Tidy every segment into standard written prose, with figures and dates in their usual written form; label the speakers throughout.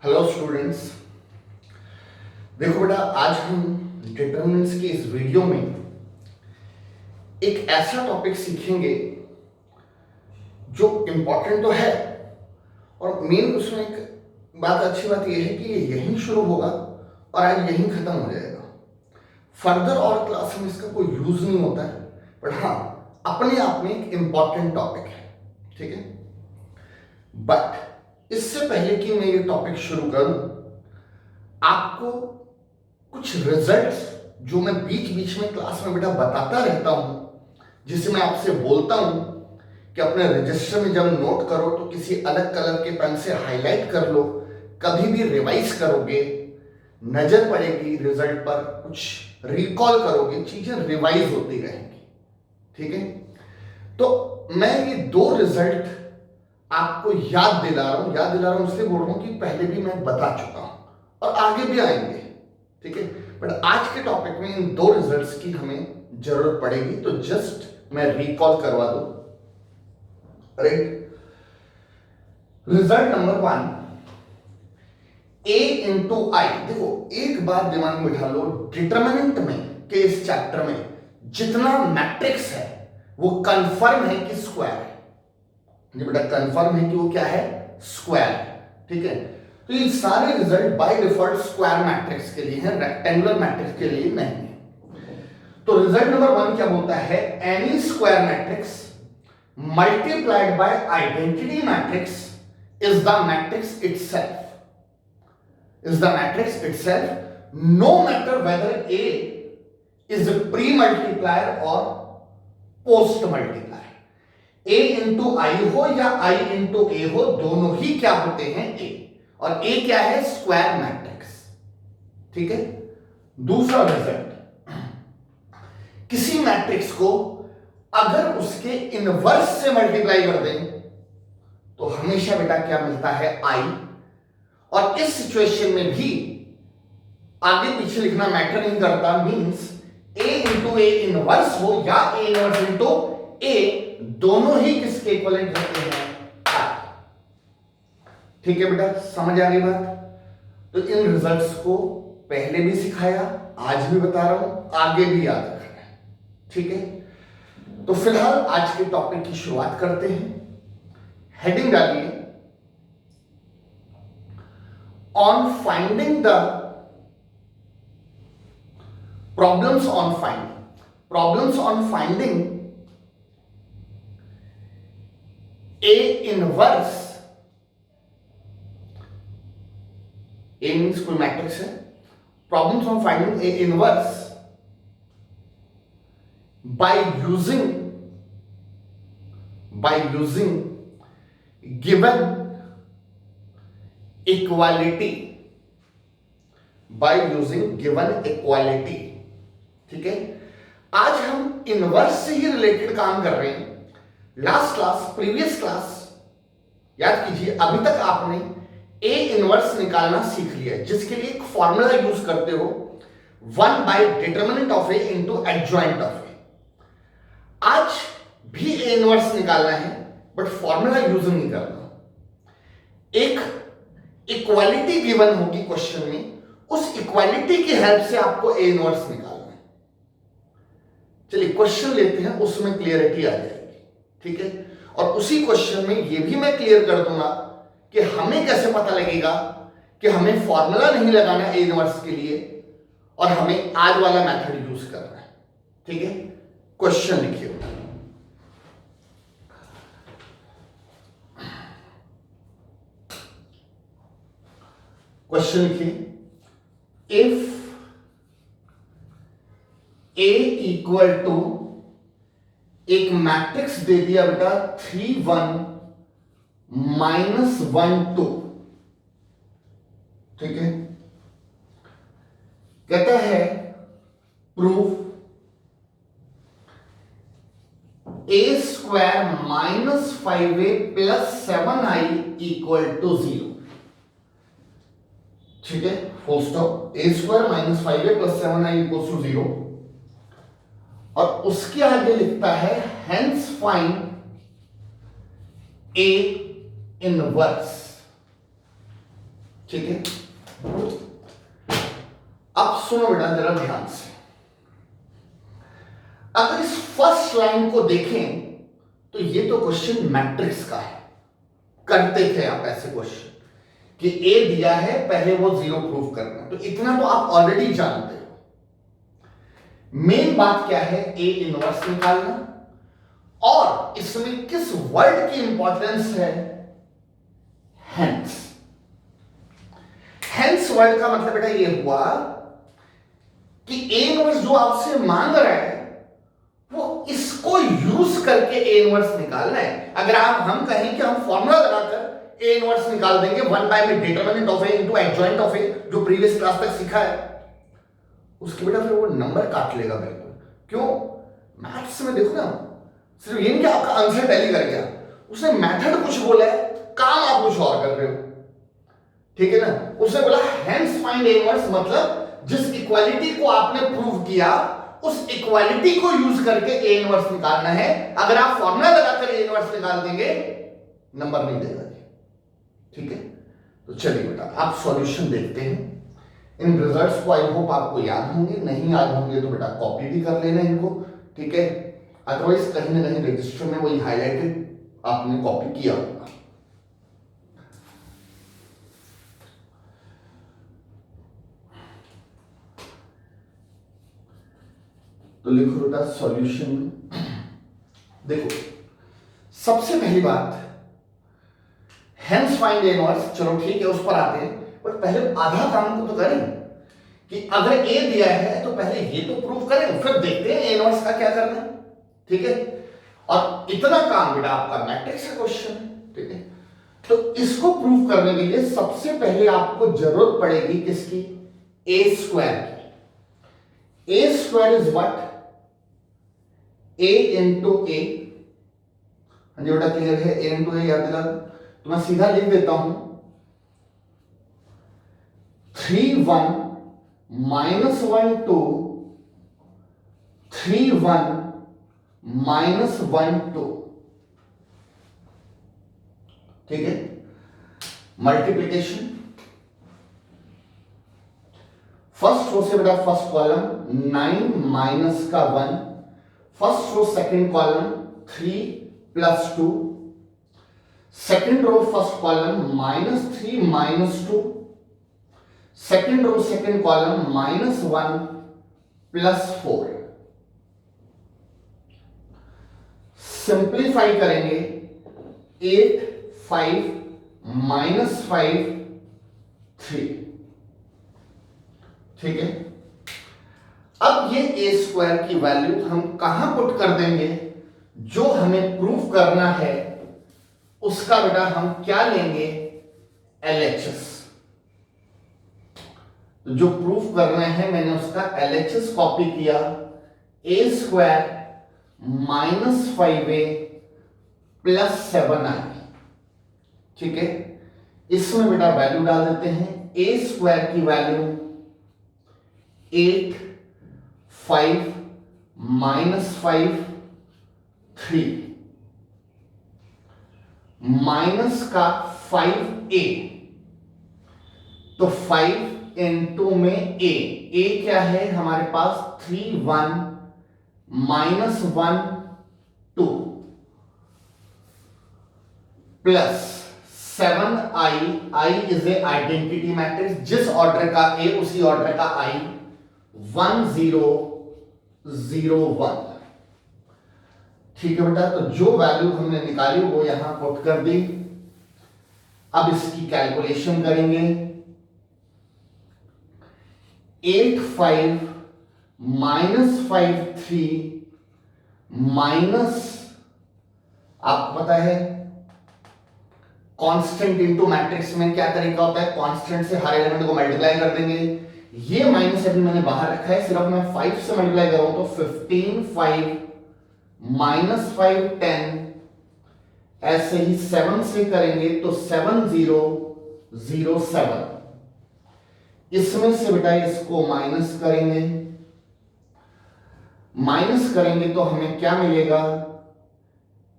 Speaker 1: Hello students. देखो बेटा, आज हम डिटरमिनेंट्स की इस वीडियो में एक ऐसा टॉपिक सीखेंगे जो इम्पोर्टेंट तो है, और मेन उसमें एक अच्छी बात यह है कि ये यहीं शुरू होगा और आज यहीं खत्म हो जाएगा। फर्दर और क्लास में इसका कोई यूज नहीं होता है, बट हाँ अपने आप में एक इम्पॉर्टेंट टॉपिक है, ठीक है। बट इससे पहले कि मैं ये टॉपिक शुरू करूं, आपको कुछ रिजल्ट्स जो मैं बीच बीच में क्लास में बेटा बताता रहता हूं, जिसे मैं आपसे बोलता हूं कि अपने रजिस्टर में जब नोट करो तो किसी अलग कलर के पेन से हाईलाइट कर लो। कभी भी रिवाइज करोगे, नजर पड़ेगी रिजल्ट पर, कुछ रिकॉल करोगे, चीजें रिवाइज होती रहेंगी, ठीक है। तो मैं ये दो रिजल्ट आपको याद दिला रहा हूं इसलिए बोल रहा हूं कि पहले भी मैं बता चुका हूं और आगे भी आएंगे, ठीक है। बट आज के टॉपिक में इन दो रिजल्ट्स की हमें जरूरत पड़ेगी, तो जस्ट मैं रिकॉल करवा दूं। Right, result number 1, a into I. देखो एक बात दिमाग में बिठा लो, डिटरमिनेंट में के इस चैप्टर में जितना मैट्रिक्स है वो कंफर्म है कि स्क्वायर है। ये बेटा कंफर्म है कि वो क्या है, स्क्वायर है, ठीक है। तो ये सारे result by default square matrix के लिए हैं, रेक्टेंगुलर मैट्रिक्स के लिए नहीं है। तो रिजल्ट नंबर 1 क्या बोलता है, N E square matrix multiplied by identity matrix is the matrix itself, no matter whether A is a pre-multiplier or post-multiplier। A into I हो या I into A हो, दोनों ही क्या होते हैं A, और A क्या है, स्क्वायर मैट्रिक्स, ठीक है। दूसरा रिजल्ट, किसी मैट्रिक्स को अगर उसके इनवर्स से मल्टीप्लाई कर दें तो हमेशा बेटा क्या मिलता है, आई। और इस सिचुएशन में भी आगे पीछे लिखना मैटर नहीं करता, means A into A inverse हो या ए इनवर्स इंटू ए, दोनों ही किसके इक्विवेलेंट होते हैं, आई। ठीक है बेटा, समझ आ गई बात। तो इन रिजल्ट्स को पहले भी सिखाया, आज भी बता रहा हूं, आगे भी याद रखना है, ठीक है। तो फिलहाल आज के टॉपिक की शुरुआत करते हैं। हेडिंग डालिए, on finding the problems on finding A inverse. A means कोई मैट्रिक्स है, problems on finding A inverse by using given equality, ठीक है। आज हम इनवर्स से ही रिलेटेड काम कर रहे हैं। प्रीवियस क्लास याद कीजिए, अभी तक आपने ए इनवर्स निकालना सीख लिया है, जिसके लिए एक फॉर्मूला यूज करते हो, 1 by determinant of A into adjoint of A. आज भी ए इनवर्स निकालना है, बट फॉर्मूला यूज नहीं करना। एक इक्वालिटी गिवन होगी क्वेश्चन में, उस इक्वालिटी की हेल्प से आपको ए इनवर्स निकालना है। चलिए क्वेश्चन लेते हैं, उसमें क्लियरिटी आ जाएगी, ठीक है। और उसी क्वेश्चन में ये भी मैं क्लियर कर दूंगा कि हमें कैसे पता लगेगा कि हमें फॉर्मूला नहीं लगाना ए इनवर्स के लिए और हमें आज वाला मेथड यूज करना है, ठीक है। क्वेश्चन लिखिए, क्वेश्चन लिखिए, इफ ए इक्वल टू, एक मैट्रिक्स दे दिया बेटा 3 1 -1 2, ठीक है। कहता है proof a square -5a plus 7i equal to 0, ठीक है, full stop. a square -5a plus 7i equal to 0, और उसके आगे लिखता है हेंस फाइंड a इनवर्स, ठीक है, अब सुनो बेटा जरा ध्यान से। अगर इस फर्स्ट लाइन को देखें तो ये तो क्वेश्चन मैट्रिक्स का है, करते थे आप ऐसे क्वेश्चन कि ए दिया है पहले वो जीरो प्रूव करना, तो इतना तो आप ऑलरेडी जानते हो। मेन बात क्या है, ए इनवर्स निकालना, और इसमें किस वर्ड की इंपॉर्टेंस है, हेंस। हेंस वर्ड का मतलब बेटा ये हुआ कि ए इनवर्स जो आपसे मांग रहा है वो इसको यूज करके ए इनवर्स निकालना है। अगर हम कहें कि हम फॉर्मूला लगाकर ए इनवर्स निकाल देंगे, 1 बाय में determinant of A into adjoint of A, जो प्रीवियस क्लास तक सीखा है, उसके बेटा फिर वो नंबर काट लेगा बिल्कुल। क्यों? मैथ्स में देखो ना, सिर्फ ये नहीं कि आपका आंसर टैली कर गया, उसने मेथड कुछ बोला है, काम आप कुछ और कर रहे हो, ठीक है ना। उसने बोला हेंस फाइंड ए इनवर्स, मतलब जिस इक्वालिटी को आपने प्रूव किया उस इक्वालिटी को यूज करके ए इनवर्स निकालना है। अगर आप फॉर्मूला लगाकर ए इनवर्स निकाल देंगे, नंबर नहीं देगा, ठीक है। तो चलिए बेटा आप सॉल्यूशन देखते हैं। इन रिजल्ट्स को आई होप आपको याद होंगे, नहीं याद होंगे तो बेटा कॉपी भी कर लेना इनको, ठीक है। अदरवाइज कहीं ना कहीं रजिस्टर में वही हाईलाइटेड आपने कॉपी किया होगा। तो लिखो बेटा सॉल्यूशन। देखो सबसे पहली बात, हेंस फाइंड ए इनवर्स, चलो ठीक है उस पर आते हैं, पर पहले आधा काम को तो करें कि अगर ए दिया है तो पहले ये तो प्रूव करें, फिर देखते हैं ए इनवर्स का क्या करना है, ठीक है। और इतना काम बेटा आपका मैट्रिक्स का क्वेश्चन है, ठीक है। तो इसको प्रूव करने के लिए सबसे पहले आपको जरूरत पड़ेगी किसकी, ए स्क्वायर की। A square is what, A into A. हाँ जी बेटा क्लियर है, ए इंटू ए याद दिला तो मैं सीधा लिख देता हूं 3 1 माइनस 1 2 3 1 माइनस 1 2, ठीक है। मल्टीप्लीकेशन, फर्स्ट रो से बेटा फर्स्ट कॉलम 9 माइनस का 1, first row second column 3 plus 2, second row first column -3 -2, second row second column -1 plus 4। Simplify करेंगे 8 5 -5 3, ठीक है। अब ये ए स्क्वायर की वैल्यू हम कहां पुट कर देंगे, जो हमें प्रूफ करना है उसका बेटा हम क्या लेंगे, LHS। तो जो प्रूफ करना है मैंने उसका LHS कॉपी किया, ए स्क्वायर -5a प्लस 7i, ठीक है। इसमें बेटा वैल्यू डाल देते हैं, ए स्क्वायर की वैल्यू 8 5 -5 3 माइनस का 5a, तो 5 इंटू में a क्या है हमारे पास 3 1 -1 2 plus 7i, i is a identity matrix, जिस ऑर्डर का a उसी ऑर्डर का i 1 0 0 1, ठीक है बेटा। तो जो वैल्यू हमने निकाली वो यहां पुट कर दी। अब इसकी कैलकुलेशन करेंगे, 8 5 -5 3 माइनस, आपको पता है कांस्टेंट इनटू मैट्रिक्स में क्या तरीका होता है, कांस्टेंट से हर एलिमेंट को मल्टीप्लाई कर देंगे। ये माइनस अभी मैंने बाहर रखा है, सिर्फ मैं 5 से मल्टीप्लाई करूं तो 15 5 -5 10, ऐसे ही 7 से करेंगे तो 7 0 0 7। इसमें से बेटा इसको माइनस करेंगे, माइनस करेंगे तो हमें क्या मिलेगा,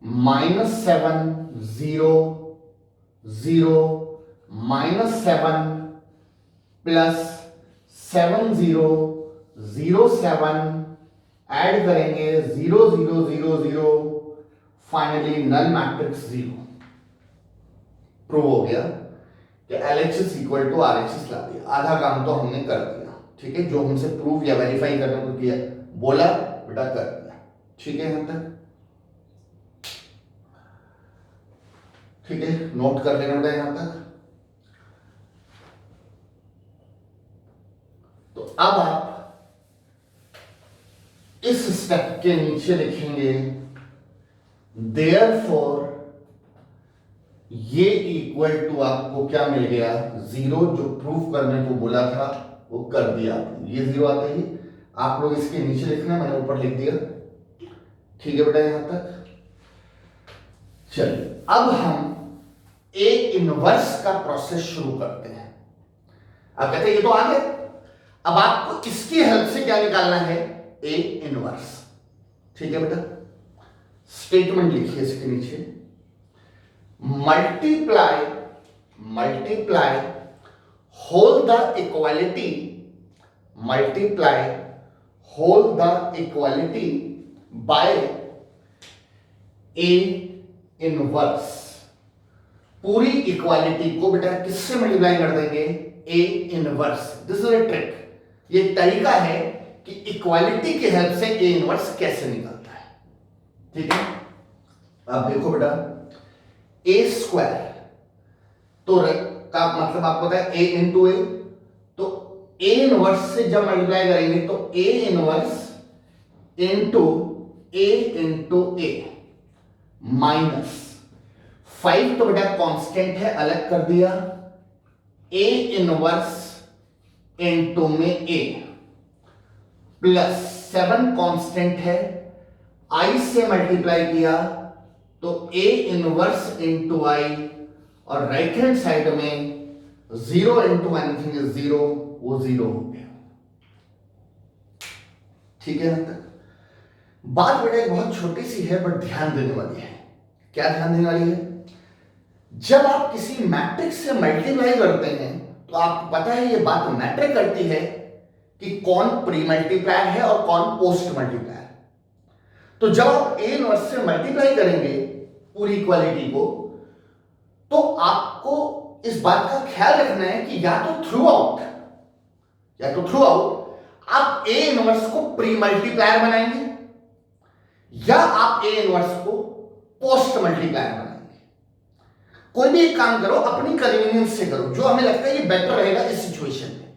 Speaker 1: -7 0 0 -7 प्लस 7007 ऐड करेंगे 0000, फाइनली नल मैट्रिक्स 0। प्रूव हो गया कि LHS इक्वल टू RHS ला दिया। आधा काम तो हमने कर दिया, ठीक है, जो हमसे प्रूव या वेरीफाई करने को किया बोला बेटा कर दिया, ठीक है। यहां तक ठीक है, नोट कर लेना बेटा यहां तक। तो अब आप इस स्टेप के नीचे लिखेंगे देयरफॉर ये इक्वल टू आपको क्या मिल गया 0, जो प्रूफ करने को बोला था वो कर दिया। ये 0 आते ही आप लोग इसके नीचे लिखना, मैंने ऊपर लिख दिया, ठीक है बेटा यहां तक। चलिए अब हम ए इनवर्स का प्रोसेस शुरू करते हैं। अब कहते हैं ये तो आ गया, अब आपको इसकी हेल्प से क्या निकालना है, ए इनवर्स, ठीक है बेटा। स्टेटमेंट लिखिए इसके नीचे, multiply whole the equality, by A inverse. पूरी इक्वालिटी को बेटा किससे मल्टीप्लाई कर देंगे, A inverse. This is a trick, ये तरीका है कि इक्वालिटी की हेल्प से ए इनवर्स कैसे निकलता है, ठीक है। अब देखो बेटा ए स्क्वायर तो का मतलब आपको पता है ए इंटू ए, तो ए इनवर्स से जब मल्टीप्लाई करेंगे तो A inverse into A minus 5 तो बेटा कांस्टेंट है, अलग कर दिया, ए इनवर्स इंटू में ए प्लस 7 कांस्टेंट है, आई से मल्टीप्लाई किया तो ए इनवर्स इंटू आई, और राइट हैंड साइड में 0 इंटू एनीथिंग इज 0, वो 0 हो गया, ठीक है। तक बात बेटा एक बहुत छोटी सी है बट ध्यान देने वाली है। क्या ध्यान देने वाली है, जब आप किसी मैट्रिक्स से मल्टीप्लाई करते हैं तो आपको पता है ये बात मैटर करती है कि कौन प्री मल्टीप्लायर है और कौन पोस्ट मल्टीप्लायर। तो जब आप ए इनवर्स से मल्टीप्लाई करेंगे पूरी इक्वालिटी को, तो आपको इस बात का ख्याल रखना है कि या तो थ्रू आउट आप ए इनवर्स को प्री मल्टीप्लायर बनाएंगे या आप ए इनवर्स को पोस्ट मल्टीप्लायर बनाएंगे। कोई भी एक काम करो अपनी कन्वीनियंस से करो, जो हमें लगता है ये बेटर रहेगा इस सिचुएशन में,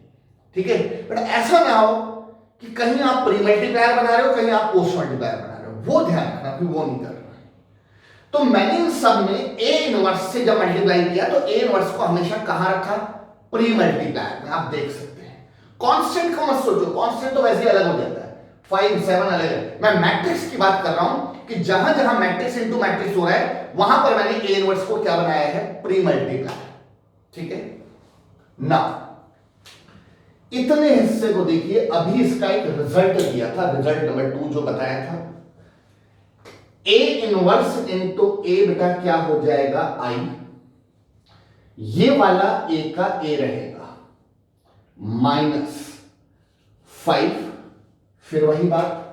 Speaker 1: ठीक है। बट ऐसा ना हो कि कहीं आप प्री मल्टीप्लायर बना रहे हो, कहीं आप पोस्ट मल्टीप्लायर बना रहे हो, वो ध्यान रखना कि वो नहीं कर रहा। तो मैंने इन सब में ए इनवर्स से जब मल्टीप्लाई किया तो ए इनवर्स को हमेशा कहां रखा, प्री मल्टीप्लायर में। आप देख सकते हैं कांस्टेंट को मत सोचो, कांस्टेंट तो वैसे ही अलग हो जाता है, 5 7 अलग है। मैं मैट्रिक्स की बात कर रहा हूं कि जहां जहां मैट्रिक्स इनटू मैट्रिक्स हो रहा है वहां पर मैंने ए इनवर्स को क्या बनाया है, प्री मल्टीप्लायर, ठीक है ना। इतने हिस्से को देखिए, अभी इसका एक रिजल्ट दिया था, रिजल्ट नंबर 2 जो बताया था, ए इनवर्स इंटू ए बेटा क्या हो जाएगा, आई, ये वाला ए का ए रहेगा माइनस 5, फिर वही बात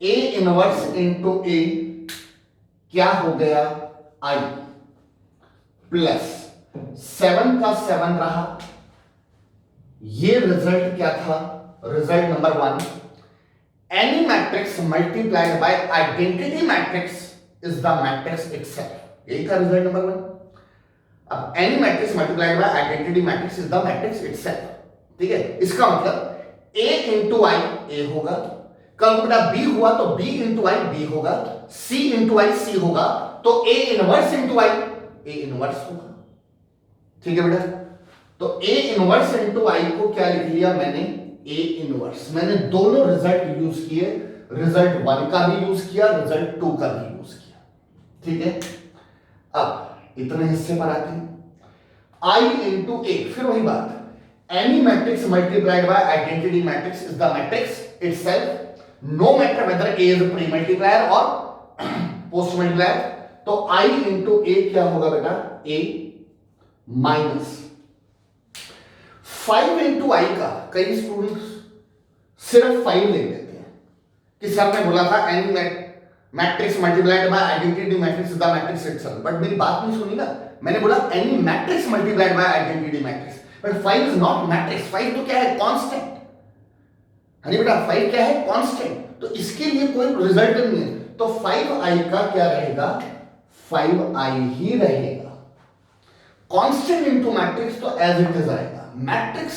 Speaker 1: ए इनवर्स इंटू ए क्या हो गया, आई, प्लस 7 का 7 रहा। ये रिजल्ट क्या था, result number 1, any matrix multiplied by identity matrix is the matrix itself। यही था रिजल्ट नंबर 1। अब any matrix multiplied by identity matrix is the matrix itself, ठीक है। इसका मतलब a into i a होगा, कल बेटा b हुआ तो b into i b होगा, c into i c होगा, तो a inverse into i a inverse होगा, ठीक है बेटा। तो a इनवर्स into i को क्या लिख लिया मैंने, ए इनवर्स। मैंने दोनों रिजल्ट यूज किए, रिजल्ट 1 का भी यूज किया, रिजल्ट 2 का भी यूज किया, ठीक है। अब इतने हिस्से पर आते हैं, आई इंटू ए, फिर वही बात, any matrix multiplied by identity matrix is the matrix itself, no matter whether A is pre multiplier और पोस्ट मल्टीप्लायर। तो आई इंटू ए क्या होगा बेटा, ए माइनस 5 इंटू आई का कई स्टूडेंट्स सिर्फ 5 लिख देते हैं कि सर ने बोला था any matrix multiplied by identity matrix is the matrix itself, but मेरी बात नहीं सुनी ना। मैंने बोला any matrix multiplied by identity matrix, but 5 is not matrix. 5 तो क्या है? कांस्टेंट। अरे बेटा 5 क्या है? कांस्टेंट। तो इसके लिए कोई रिजल्ट नहीं है, तो 5i का क्या रहेगा? 5i ही रहेगा। कांस्टेंट इनटू मैट्रिक्स तो एज इट इज आएगा, matrix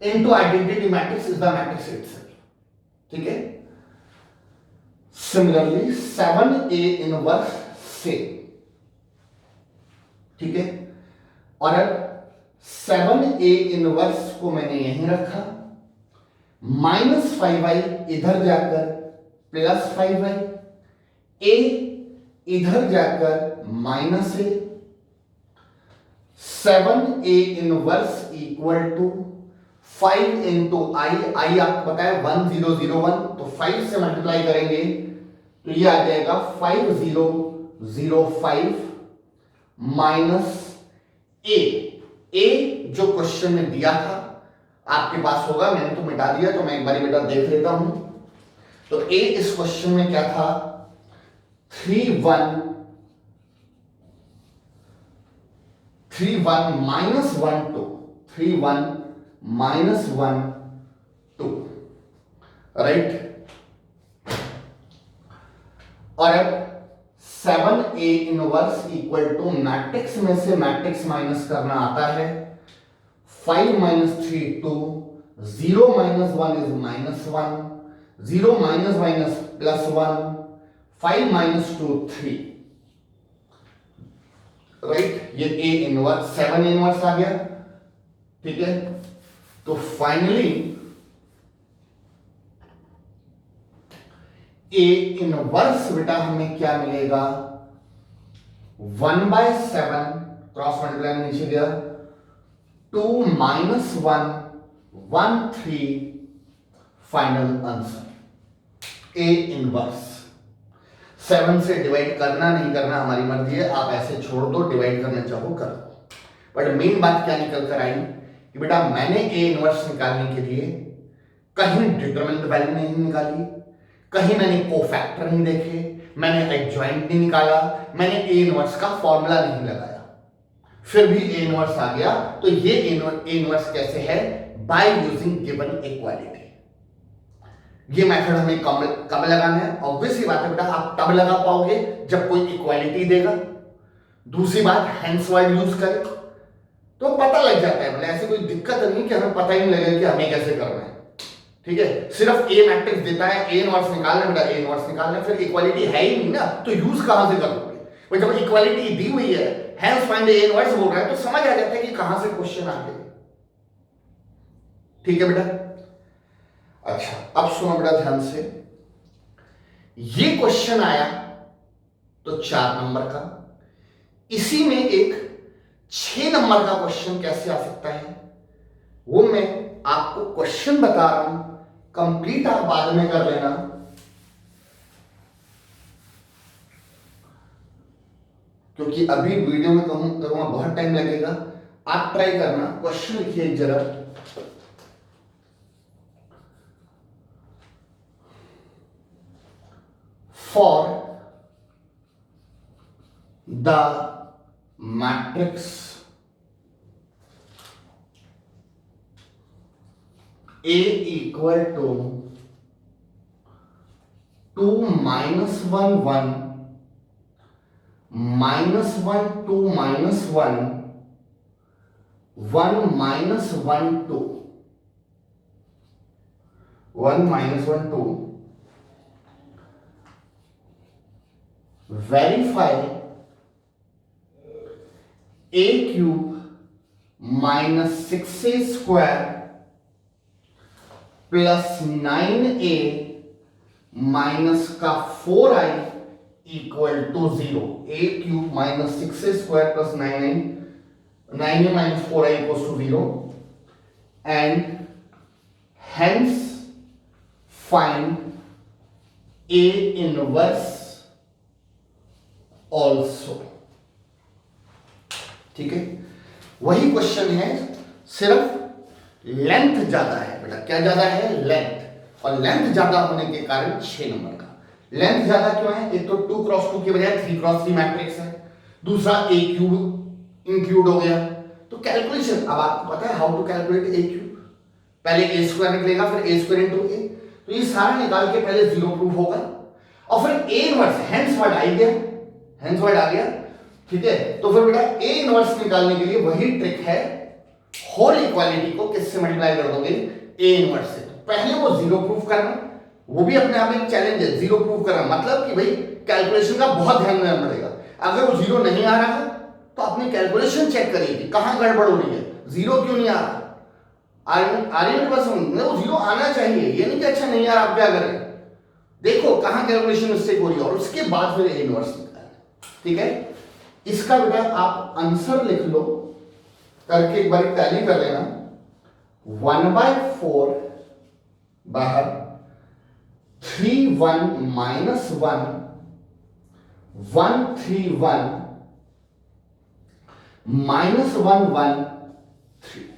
Speaker 1: into identity matrix is the matrix itself. ठीक है। सिमिलरली 7a इनवर्स से, ठीक है, और अब 7a इनवर्स को मैंने यहीं रखा, -5i इधर जाकर +5i, a इधर जाकर -a, 7a inverse equal to 5 into I आपको पता है 1001, तो 5 से मल्टीप्लाई करेंगे तो ये आ जाएगा 5005 माइनस ए जो क्वेश्चन में दिया था आपके पास होगा, मैंने तो मिटा दिया, तो मैं एक बार बेटा देख लेता हूं। तो ए इस क्वेश्चन में क्या था? 31 माइनस 1 2, 31 माइनस 1 2, राइट। और अब 7a inverse equal two matrix में से मैट्रिक्स माइनस करना आता है, 5 minus 3 2, 0 minus 1 is -1, 0 minus minus +1, 5 minus 2 3, right. ये a इनवर्स 7 इनवर्स आ गया, ठीक है। तो फाइनली a इनवर्स बेटा हमें क्या मिलेगा? 1/7 क्रॉस मल्टीप्लाई में नीचे गया, 2 minus 1 1 3, final answer a inverse. 7 से डिवाइड करना नहीं करना हमारी मर्जी है, आप ऐसे छोड़ दो, डिवाइड करना चाहो कर दो। बट मेन बात क्या निकल कर आई कि बेटा मैंने a इनवर्स निकालने के लिए कहीं डिटरमिनेंट वैल्यू नहीं निकाली, कहीं मैंने कोफैक्टर नहीं देखे, मैंने एडजॉइंट नहीं निकाला, मैंने a इनवर्स का फॉर्मूला नहीं लगाया, फिर भी a इनवर्स आ गया। तो ये a इनवर्स कैसे है? By using given equality. ये मेथड हमें कब लगाना है? ऑब्वियसली बात है बेटा, आप तब लगा पाओगे जब कोई इक्वालिटी देगा। दूसरी बात, हेंस वर्ड यूज करें तो पता लग जाता है, मतलब ऐसी कोई दिक्कत नहीं कि हमें पता ही नहीं लगेगा कि हमें कैसे करना है। ठीक है, सिर्फ ए मैट्रिक्स देता है, ए इनवर्स निकालना बेटा, ए इनवर्स निकालना, फिर इक्वालिटी है ही नहीं ना, तो यूज कहां से करोगे? और जब इक्वालिटी दी हुई है, हेंस फाइंड ए इनवर्स बोल रहा है, तो समझ आ जाता है कि कहां से क्वेश्चन आ गए। ठीक है बेटा। अच्छा, अब सुनो बेटा ध्यान से, ये क्वेश्चन आया तो 4 नंबर का, इसी में एक 6 नंबर का क्वेश्चन कैसे आ सकता है वो मैं आपको क्वेश्चन बता रहा हूं, कंप्लीट आप बाद में कर लेना। क्योंकि अभी वीडियो में करूंगा बहुत टाइम लगेगा, आप ट्राई करना। क्वेश्चन लिखिए एक जरा, for the matrix A equal to 2 minus 1 1 minus 1 2 minus 1 1 minus 1 2 1 minus 1 2, verify a cube minus 6a square plus 9a minus का 4i equal to 0। a cube minus 6a square plus 9a minus 4i equals to 0, and hence find a inverse also. ठीक है, वही question है, सिर्फ length ज्यादा है बेटा, क्या ज्यादा है? लेंथ। और लेंथ ज्यादा होने के कारण 6 नंबर का। लेंथ ज्यादा क्यों है? एक तो 2x2 की बजाय 3x3 मैट्रिक्स है, दूसरा a क्यूब इंक्लूड हो गया। तो कैलकुलेशन, अब आपको पता है how to calculate a cube, पहले a स्क्वायर निकलेगा, फिर a स्क्वायर इंटू a, तो ये सारा निकाल के पहले जीरो प्रूफ होगा, और फिर a इनवर्स, हेंस वर्ड आ गया, हेंस वर्ड आ गया, ठीक है। तो फिर बेटा a इनवर्स निकालने के लिए वही ट्रिक है, होल इक्वालिटी को किससे मल्टीप्लाई कर दोगे? a इनवर्स से। तो पहले वो जीरो प्रूफ करना, वो भी अपने आप में एक चैलेंज है, जीरो प्रूफ करना, मतलब कि भाई कैलकुलेशन का बहुत ध्यान देना पड़ेगा। अगर वो जीरो नहीं आ रहा तो अपनी कैलकुलेशन चेक करिए कि कहां गड़बड़ हो रही है, जीरो क्यों नहीं आ रहा। आर्यन बस वो जीरो आना चाहिए, ये नहीं कि अच्छा नहीं यार आप क्या करें, देखो कहां कैलकुलेशन मिस्टेक हो रही है, और उसके बाद फिर a इनवर्स निकालना, ठीक है। इसका बेटा आप आंसर लिख लो, करके एक बार टैली कर लेना। 1/4 बाहर 3 1 माइनस 1 1 3 1 माइनस 1 1 3,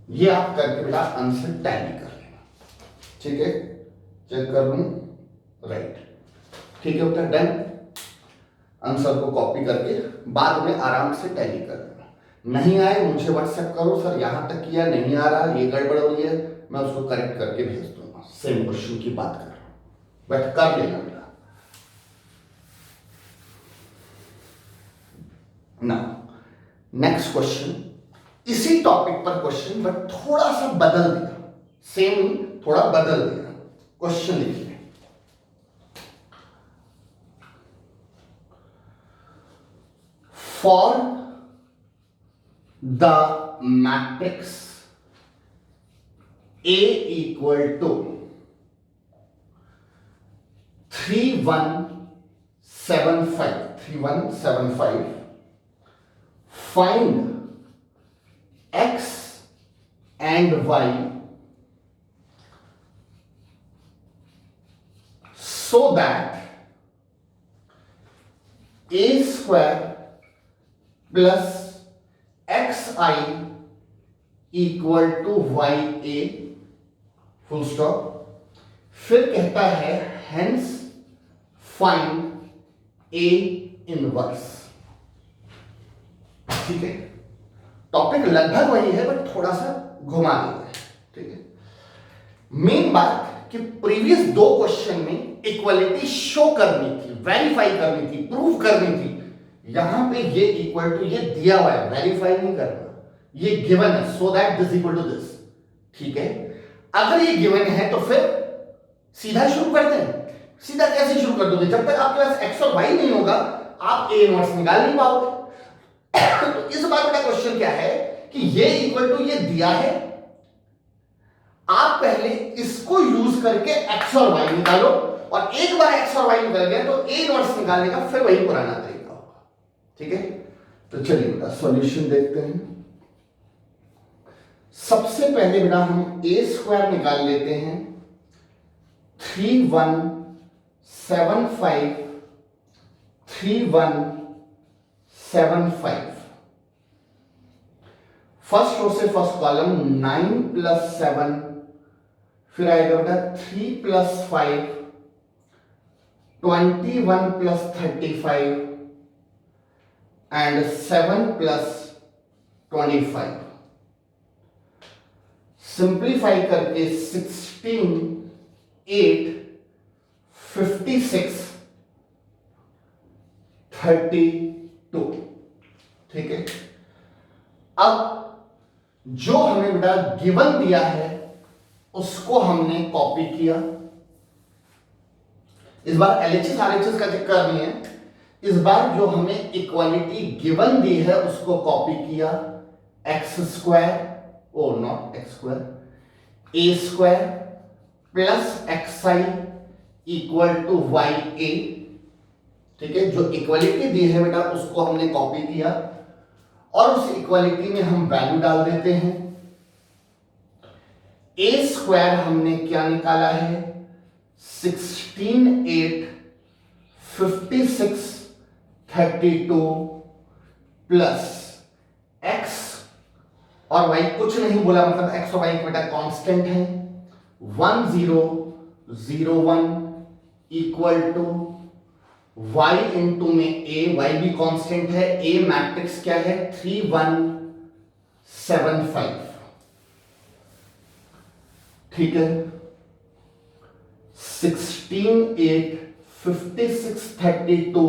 Speaker 1: ये आप करके बेटा आंसर टैली कर लेना, ठीक है। चेक कर लूं, राइट, ठीक है बेटा, डन। आंसर को कॉपी करके बाद में आराम से टैली कर लेना। नहीं आए मुझे व्हाट्सएप करो, सर यहां तक किया नहीं आ रहा, ये गड़बड़ हो रही है, मैं उसको करेक्ट करके भेज दूंगा। सेम क्वेश्चन की बात कर रहा हूं, बट कर लेना बेटा। नाउ नेक्स्ट क्वेश्चन, इसी टॉपिक पर क्वेश्चन बट थोड़ा सा बदल दिया, सेम थोड़ा बदल दिया। क्वेश्चन लिखिए, for the matrix A equal to 3175, find x and y so that a square plus xi equal to ya, full stop. फिर कहता है हेंस फाइंड ए इनवर्स, ठीक है। टॉपिक लगभग वही है बट थोड़ा सा घुमा देता है, ठीक है। मेन बात कि प्रीवियस दो क्वेश्चन में इक्वलिटी शो करनी थी, वेरीफाई करनी थी, प्रूव करनी थी। यहां पे ये इक्वल टू ये दिया हुआ है, वेरीफाई नहीं करना, ये गिवन है, so that this equal to this, ठीक है। अगर ये गिवन है तो फिर सीधा शुरू करते हैं। सीधा कैसे शुरू कर दोगे? जब तक आपके पास x और y नहीं होगा आप a इनवर्स निकाल नहीं पाओगे। तो इस बार का क्वेश्चन क्या है कि ये इक्वल टू ये दिया है, आप पहले इसको यूज करके x और y निकालो, और एक बार x और y निकल गया तो a इनवर्स निकालने का फिर वही पुराना तरीका होगा, ठीक है। तो चलिए बेटा सॉल्यूशन देखते हैं। सबसे पहले बेटा हम a स्क्वायर निकाल लेते हैं, 3175 3175। फर्स्ट रो से फर्स्ट कॉलम 9 + 7, फिर आएगा बेटा 3 + 5 21 + 35 एंड 7 + 25। सिंप्लीफाई करके 16 8 56 32, ठीक है। अब जो हमें बेटा गिवन दिया है उसको हमने कॉपी किया। इस बार एलएचएस आरएचएस का चक्कर नहीं है, इस बार जो हमें इक्वालिटी गिवन दी है उसको कॉपी किया। X square O not X square, A square plus X I equal to Y A, ठीक है। जो इक्वालिटी दी है बेटा उसको हमने कॉपी किया और उस इक्वालिटी में हम वैल्यू डाल देते हैं। ए स्क्वायर हमने क्या निकाला है? 16 8 56 32 प्लस एक्स और y कुछ नहीं बोला, मतलब x और y बेटा कांस्टेंट है। 1 0 0 1 इक्वल टू y इंटू में a, y भी कांस्टेंट है, a मैट्रिक्स क्या है 3 1 7 5, ठीक है। 16 8 56 32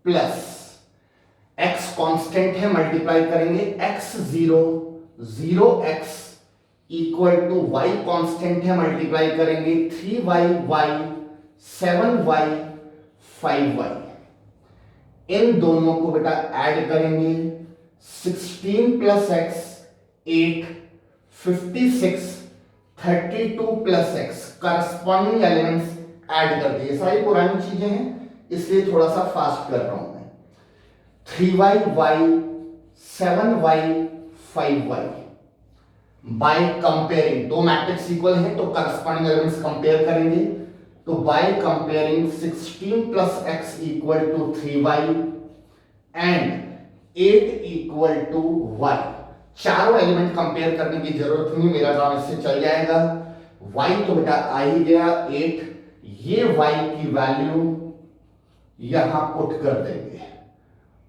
Speaker 1: प्लस x कांस्टेंट है, मल्टीप्लाई करेंगे x 0 0 x equal to y constant है, मल्टीप्लाई करेंगे 3y y 7y 5y। इन दोनों को बेटा ऐड करेंगे, 16 plus x 8 56 32 plus x, corresponding elements add कर दिए। सारी पुरानी चीजें हैं इसलिए थोड़ा सा फास्ट कर रहा हूं मैं। 3y y 7y 5y by comparing, दो मैट्रिक्स इक्वल हैं तो करस्पॉन्डिंग एलिमेंट्स कंपेयर करेंगे। तो by comparing 16 plus x equal to 3y and 8 equal to y। चारों एलिमेंट कंपेयर करने की जरूरत नहीं, मेरा काम इससे चल जाएगा। y तो बेटा आ ही गया 8, ये y की वैल्यू यहां पुट कर देंगे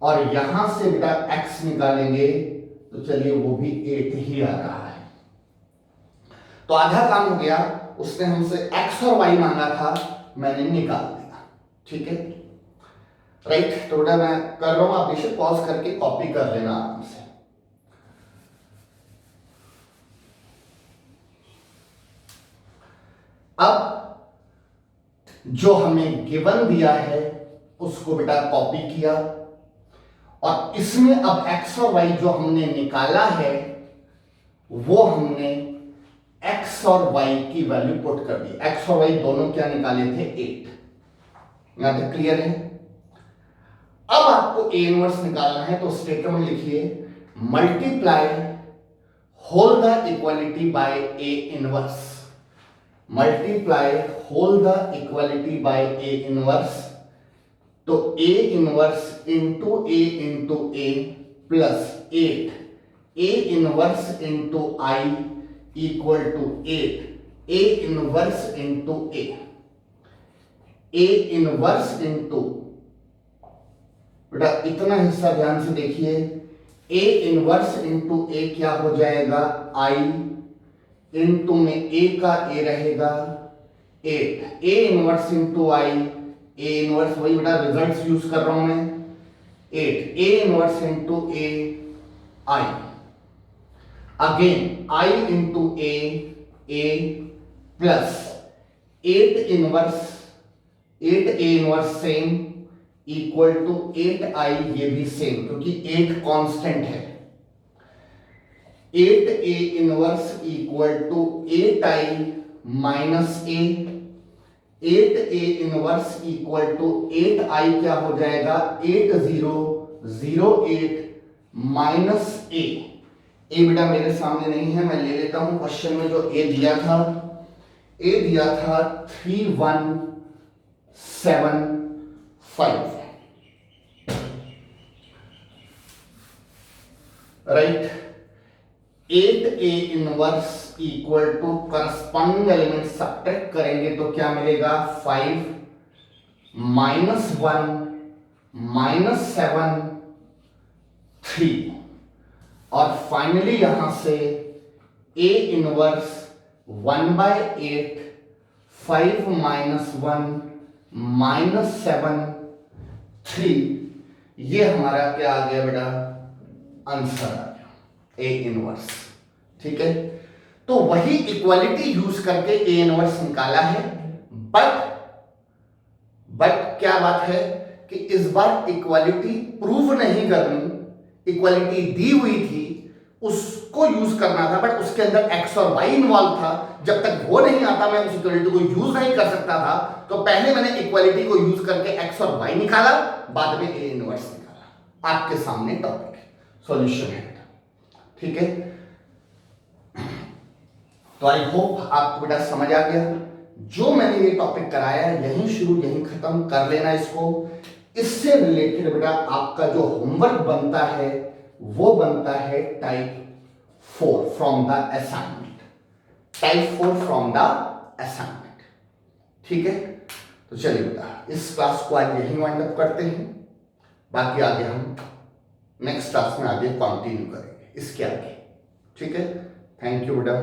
Speaker 1: और यहां से बेटा x निकालेंगे, तो चलिए वो भी 8 ही आ रहा है। तो आधा काम हो गया, उसने हमसे x और y मांगा था, मैंने निकाल दिया, ठीक है राइट। तो बेटा मैं कर रहा हूं, आप बेशक पॉज करके कॉपी कर लेना आराम से। अब जो हमें गिवन दिया है उसको बेटा कॉपी किया और इसमें अब x और y जो हमने निकाला है वो हमने x और y की वैल्यू पुट कर दी। x और y दोनों क्या निकाले थे 8, यहां तक क्लियर है। अब आपको a इनवर्स निकालना है तो स्टेटमेंट लिखिए, multiply whole the equality by a inverse, multiply whole the equality by a inverse. तो a inverse into a plus 8, a inverse into I equal to 8, a inverse into a inverse into, बेटा इतना हिस्सा ध्यान से देखिए, a inverse into a क्या हो जाएगा I इंटू में a का a रहेगा 8, a inverse into I, a inverse वही बेटा रिजल्ट्स यूज कर रहा हूं मैं, 8 a inverse into a I, again I into a plus 8 inverse 8 a inverse same equal to 8i, ये भी सेम क्योंकि 8 कांस्टेंट है। 8a inverse equal to 8i minus a, 8a inverse equal to 8i क्या हो जाएगा 8008 minus a। ए बेटा मेरे सामने नहीं है, मैं ले लेता हूं। क्वेश्चन में जो a दिया था 3175, right. 8a inverse equal to corresponding element subtract करेंगे तो क्या मिलेगा 5 माइनस 1 माइनस 7 3, और फाइनली यहां से a इनवर्स 1/8 5 माइनस 1 माइनस 7 3, ये हमारा क्या आ गया बेटा आंसर आ गया a इनवर्स, ठीक है। तो वही इक्वालिटी यूज करके a इनवर्स निकाला है, बट क्या बात है कि इस बार इक्वालिटी प्रूव नहीं करनी, इक्वालिटी दी हुई थी उसको यूज करना था, बट उसके अंदर x और y इन्वॉल्व था। जब तक वो नहीं आता मैं उस इक्वालिटी को यूज नहीं कर सकता था, तो पहले मैंने इक्वालिटी को यूज करके x और y निकाला, बाद में a इनवर्स निकाला। आपके सामने टॉपिक है, सॉल्यूशन है, ठीक है। तो आई होप आपको बेटा समझ आ गया। जो मैंने ये टॉपिक कराया यहीं शुरू यहीं खत्म कर लेना इसको। इससे रिलेटेड बेटा आपका जो होमवर्क बनता है वो बनता है type 4 from the assignment, type 4 from the assignment. ठीक है, तो चलिए बेटा इस क्लास को आज यहीं वाइंड अप करते हैं, बाकी आगे हम नेक्स्ट क्लास में आगे कंटिन्यू करेंगे इसके आगे। ठीक है, थैंक यू बेटा।